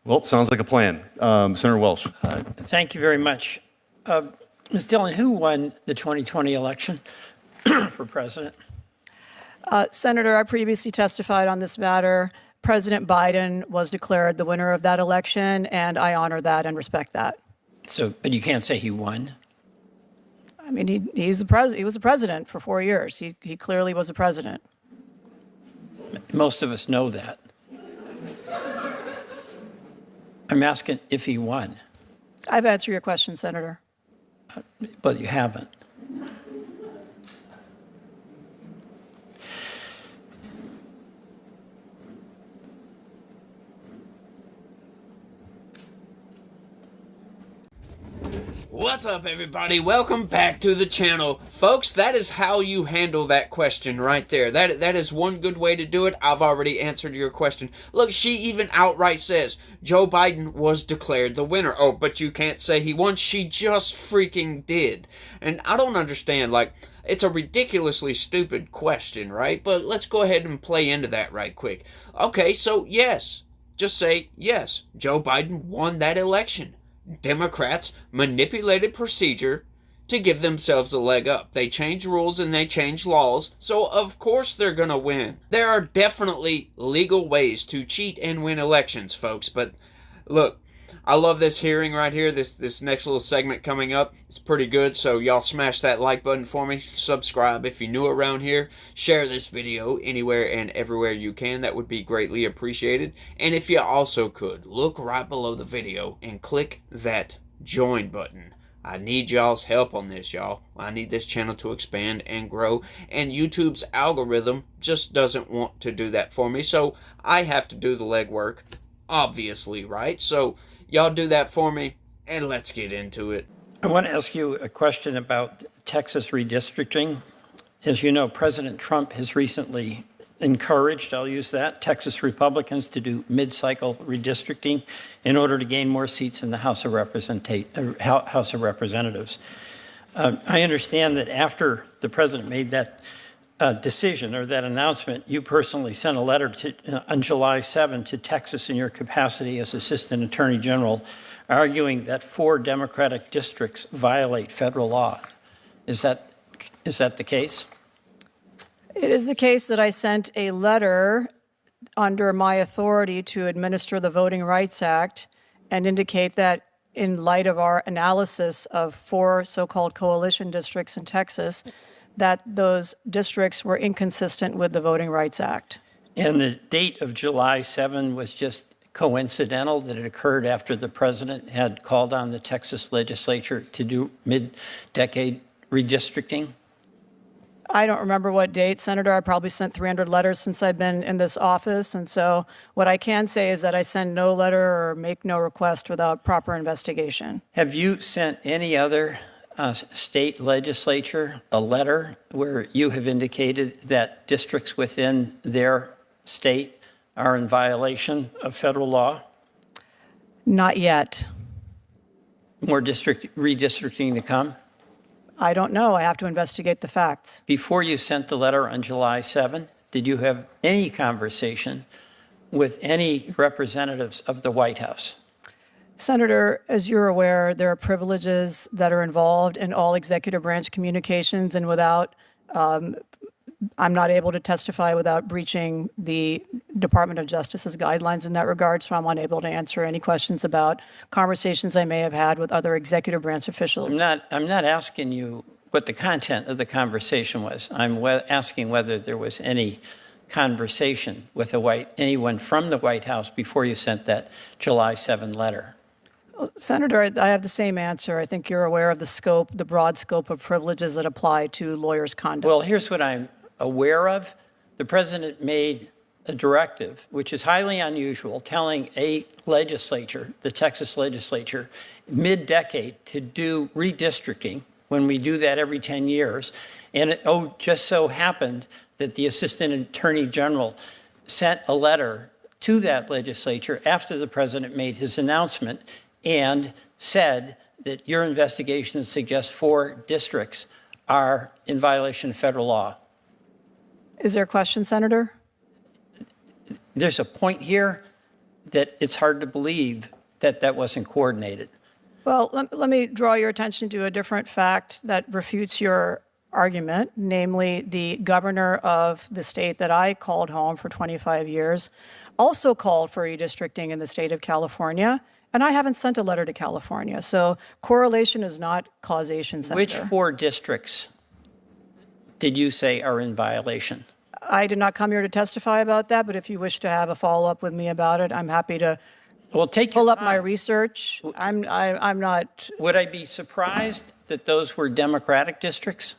Well, it sounds like a plan. Senator Welsh. Thank you very much. Ms. Dillon, who won the 2020 election for president? Senator, I previously testified on this matter. President Biden was declared the winner of that election, and I honor that and respect that. So, but you can't say he won. I mean, he was the president for 4 years. He clearly was the president. Most of us know that. I'm asking if he won, I've answered your question, Senator. but you haven't. What's up, everybody? Welcome back to the channel. Folks, that is how you handle that question right there. That is one good way to do it. I've already answered your question. Look, she even outright says Joe Biden was declared the winner. Oh, but you can't say he won. She just freaking did. And I don't understand, like, it's a ridiculously stupid question, right? But let's go ahead and play into that right quick. Okay, so yes. Just say, yes, Joe Biden won that election. Democrats manipulated procedure to give themselves a leg up. They change rules and they change laws, so of course they're gonna win. There are definitely legal ways to cheat and win elections, folks, but look, I love this hearing right here, this next little segment coming up. It's pretty good, so y'all smash that like button for me. Subscribe if you're new around here. Share this video anywhere and everywhere you can. That would be greatly appreciated. And if you also could, look right below the video and click that join button. I need y'all's help on this, y'all. I need this channel to expand and grow, and YouTube's algorithm just doesn't want to do that for me, so I have to do the legwork, obviously, right? So y'all do that for me, and let's get into it. I want to ask you a question about Texas redistricting. As you know, President Trump has recently encouraged, I'll use that, Texas Republicans to do mid-cycle redistricting in order to gain more seats in the House of Representatives. I understand that after the president made that decision or that announcement, you personally sent a letter on July 7 to Texas in your capacity as Assistant Attorney General, arguing that 4 Democratic districts violate federal law. Is that the case? It is the case that I sent a letter under my authority to administer the Voting Rights Act and indicate that in light of our analysis of 4 so-called coalition districts in Texas, that those districts were inconsistent with the Voting Rights Act. And the date of July 7 was just coincidental, that it occurred after the president had called on the Texas legislature to do mid-decade redistricting? I don't remember what date, Senator. I probably sent 300 letters since I've been in this office. And so what I can say is that I send no letter or make no request without proper investigation. Have you sent any other state legislature a letter where you have indicated that districts within their state are in violation of federal law? Not yet. More redistricting to come? I don't know. I have to investigate the facts. Before you sent the letter on July 7, did you have any conversation with any representatives of the White House? Senator, as you're aware, there are privileges that are involved in all executive branch communications, and without, I'm not able to testify without breaching the Department of Justice's guidelines in that regard, so I'm unable to answer any questions about conversations I may have had with other executive branch officials. I'm not asking you what the content of the conversation was. I'm asking whether there was any conversation with anyone from the White House before you sent that July 7 letter. Senator, I have the same answer. I think you're aware of the broad scope of privileges that apply to lawyers' conduct. Well, here's what I'm aware of. The president made a directive, which is highly unusual, telling a legislature, the Texas legislature, mid-decade to do redistricting when we do that every 10 years. And it just so happened that the Assistant Attorney General sent a letter to that legislature after the president made his announcement and said that your investigation suggests 4 districts are in violation of federal law. Is there a question, Senator? There's a point here that it's hard to believe that that wasn't coordinated. Well, let me draw your attention to a different fact that refutes your argument, namely the governor of the state that I called home for 25 years also called for redistricting in the state of California, and I haven't sent a letter to California. So correlation is not causation, Senator. Which 4 districts did you say are in violation? I did not come here to testify about that, but if you wish to have a follow-up with me about it, I'm happy to Well, take your pull up my time. research. I'm not. Would I be surprised that those were Democratic districts?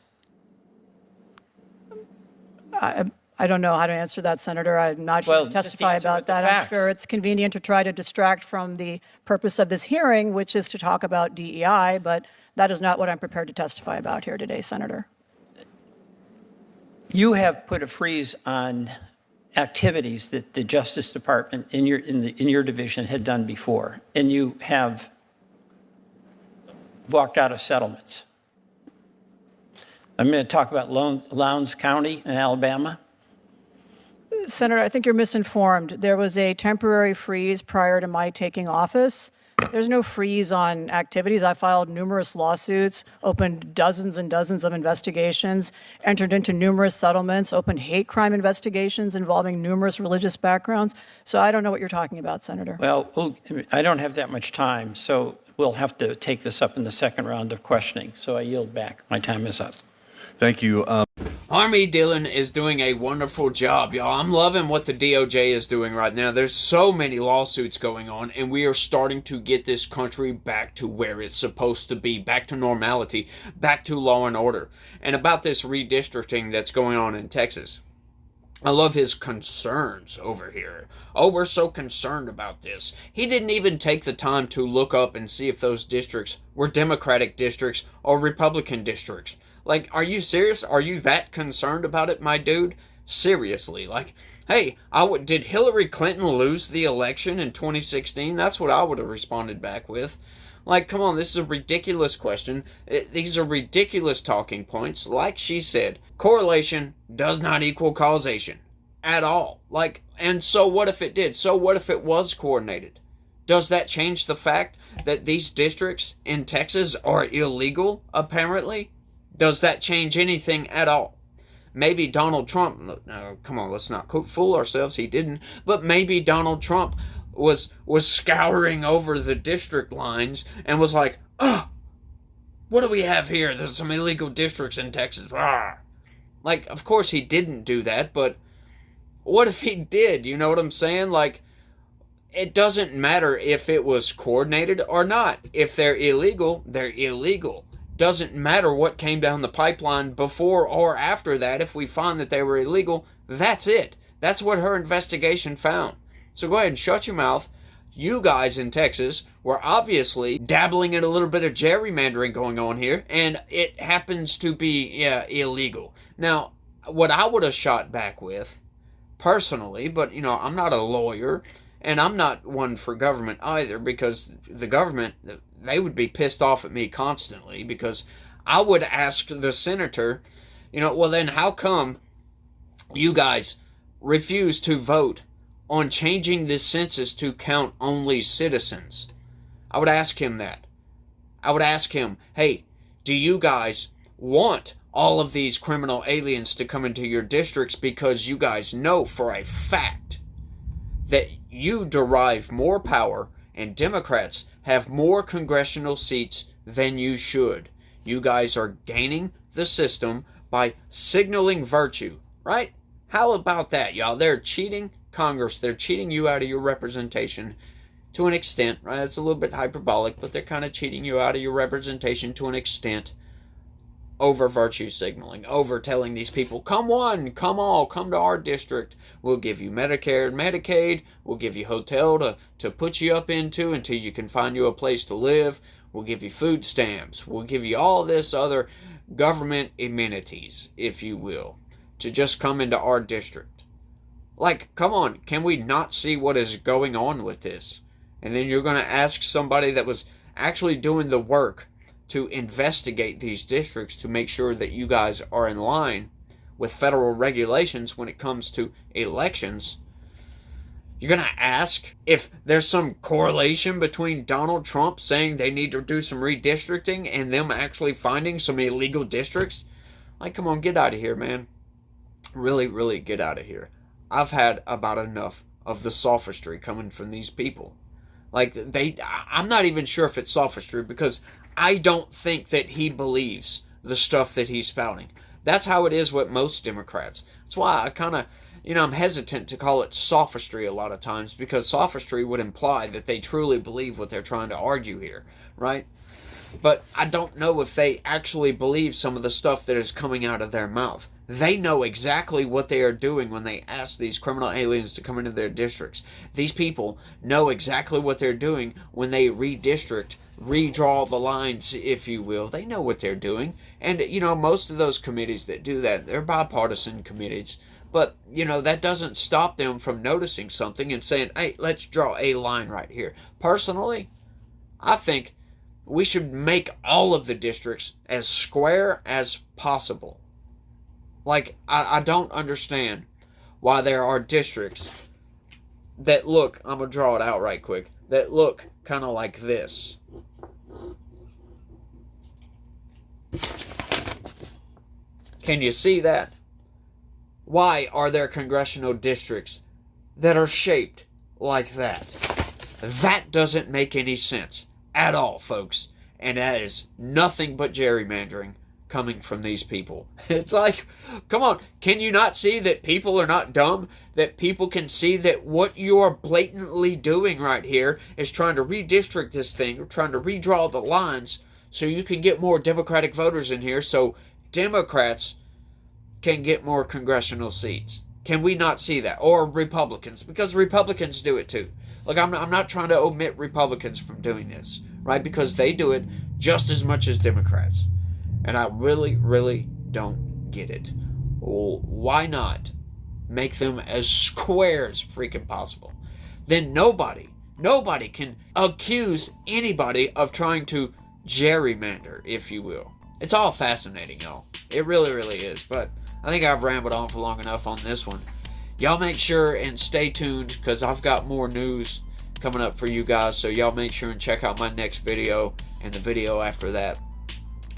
I don't know how to answer that, Senator. I'm not here Well, to just testify answer about with the that. I'm facts. sure it's convenient to try to distract from the purpose of this hearing, which is to talk about DEI, but that is not what I'm prepared to testify about here today, Senator. You have put a freeze on activities that the Justice Department in your division had done before, and you have walked out of settlements. I'm going to talk about Lowndes County in Alabama. Senator, I think you're misinformed. There was a temporary freeze prior to my taking office. There's no freeze on activities. I filed numerous lawsuits, opened dozens and dozens of investigations, entered into numerous settlements, opened hate crime investigations involving numerous religious backgrounds. So I don't know what you're talking about, Senator. Well, I don't have that much time, so we'll have to take this up in the second round of questioning. So I yield back. My time is up. Thank you. Army Dillon is doing a wonderful job, y'all. I'm loving what the DOJ is doing right now. There's so many lawsuits going on, and we are starting to get this country back to where it's supposed to be, back to normality, back to law and order. And about this redistricting that's going on in Texas, I love his concerns over here. Oh, we're so concerned about this. He didn't even take the time to look up and see if those districts were Democratic districts or Republican districts. Like, are you serious? Are you that concerned about it, my dude? Seriously. Like, hey, did Hillary Clinton lose the election in 2016? That's what I would have responded back with. Like, come on, this is a ridiculous question. These are ridiculous talking points. Like she said, correlation does not equal causation at all. Like, and so what if it did? So what if it was coordinated? Does that change the fact that these districts in Texas are illegal, apparently? Does that change anything at all? Maybe Donald Trump, come on, let's not fool ourselves, he didn't, but maybe Donald Trump was scouring over the district lines and was like, what do we have here? There's some illegal districts in Texas. Like, of course he didn't do that, but what if he did? You know what I'm saying? Like, it doesn't matter if it was coordinated or not. If they're illegal, they're illegal. Doesn't matter what came down the pipeline before or after that. If we find that they were illegal, that's it. That's what her investigation found. So go ahead and shut your mouth. You guys in Texas were obviously dabbling in a little bit of gerrymandering going on here, and it happens to be illegal. Now, what I would have shot back with, personally, but, you know, I'm not a lawyer, and I'm not one for government either, because the government, they would be pissed off at me constantly, because I would ask the senator, you know, well then how come you guys refuse to vote on changing this census to count only citizens? I would ask him that. I would ask him, hey, do you guys want all of these criminal aliens to come into your districts because you guys know for a fact that you derive more power and Democrats have more congressional seats than you should? You guys are gaining the system by signaling virtue, right? How about that, y'all? They're cheating Congress. They're cheating you out of your representation to an extent, right? It's a little bit hyperbolic, but they're kind of cheating you out of your representation to an extent over virtue signaling, over telling these people, come one, come all, come to our district. We'll give you Medicare and Medicaid. We'll give you hotel to put you up into until you can find you a place to live. We'll give you food stamps. We'll give you all this other government amenities, if you will, to just come into our district. Like, come on, can we not see what is going on with this? And then you're going to ask somebody that was actually doing the work to investigate these districts to make sure that you guys are in line with federal regulations when it comes to elections. You're going to ask if there's some correlation between Donald Trump saying they need to do some redistricting and them actually finding some illegal districts? Like, come on, get out of here, man. Really, really get out of here. I've had about enough of the sophistry coming from these people. Like, I'm not even sure if it's sophistry, because I don't think that he believes the stuff that he's spouting. That's how it is with most Democrats. That's why I kind of, I'm hesitant to call it sophistry a lot of times, because sophistry would imply that they truly believe what they're trying to argue here, right? But I don't know if they actually believe some of the stuff that is coming out of their mouth. They know exactly what they are doing when they ask these criminal aliens to come into their districts. These people know exactly what they're doing when they redistrict, redraw the lines, if you will. They know what they're doing. And, most of those committees that do that, they're bipartisan committees. But, that doesn't stop them from noticing something and saying, hey, let's draw a line right here. Personally, I think we should make all of the districts as square as possible. Like, I don't understand why there are districts that look, I'm going to draw it out right quick, that look kind of like this. Can you see that? Why are there congressional districts that are shaped like that? That doesn't make any sense at all, folks. And that is nothing but gerrymandering coming from these people. It's like, come on, can you not see that people are not dumb? That people can see that what you are blatantly doing right here is trying to redistrict this thing, trying to redraw the lines so you can get more Democratic voters in here, so Democrats can get more congressional seats. Can we not see that? Or Republicans, because Republicans do it too. Look, I'm not trying to omit Republicans from doing this, right? Because they do it just as much as Democrats. And I really, really don't get it. Well, why not make them as square as freaking possible? Then nobody can accuse anybody of trying to gerrymander, if you will. It's all fascinating, y'all. It really, really is. But I think I've rambled on for long enough on this one. Y'all make sure and stay tuned, because I've got more news coming up for you guys. So y'all make sure and check out my next video and the video after that.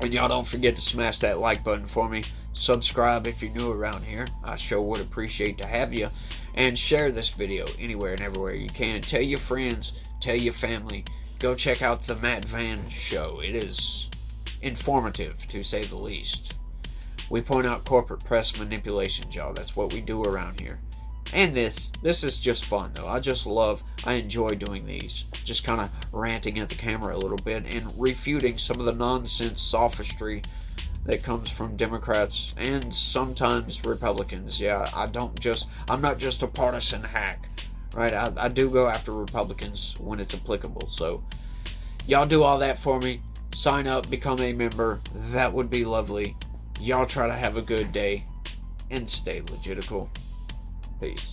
And y'all don't forget to smash that like button for me. Subscribe if you're new around here. I sure would appreciate to have you. And share this video anywhere and everywhere you can. Tell your friends, tell your family. Go check out the Matt Van Show. It is informative, to say the least. We point out corporate press manipulations, y'all. That's what we do around here. And this is just fun, though. I enjoy doing these. Just kind of ranting at the camera a little bit and refuting some of the nonsense sophistry that comes from Democrats and sometimes Republicans. Yeah, I'm not just a partisan hack, right? I do go after Republicans when it's applicable. So y'all do all that for me. Sign up, become a member. That would be lovely. Y'all try to have a good day and stay legitical. Peace.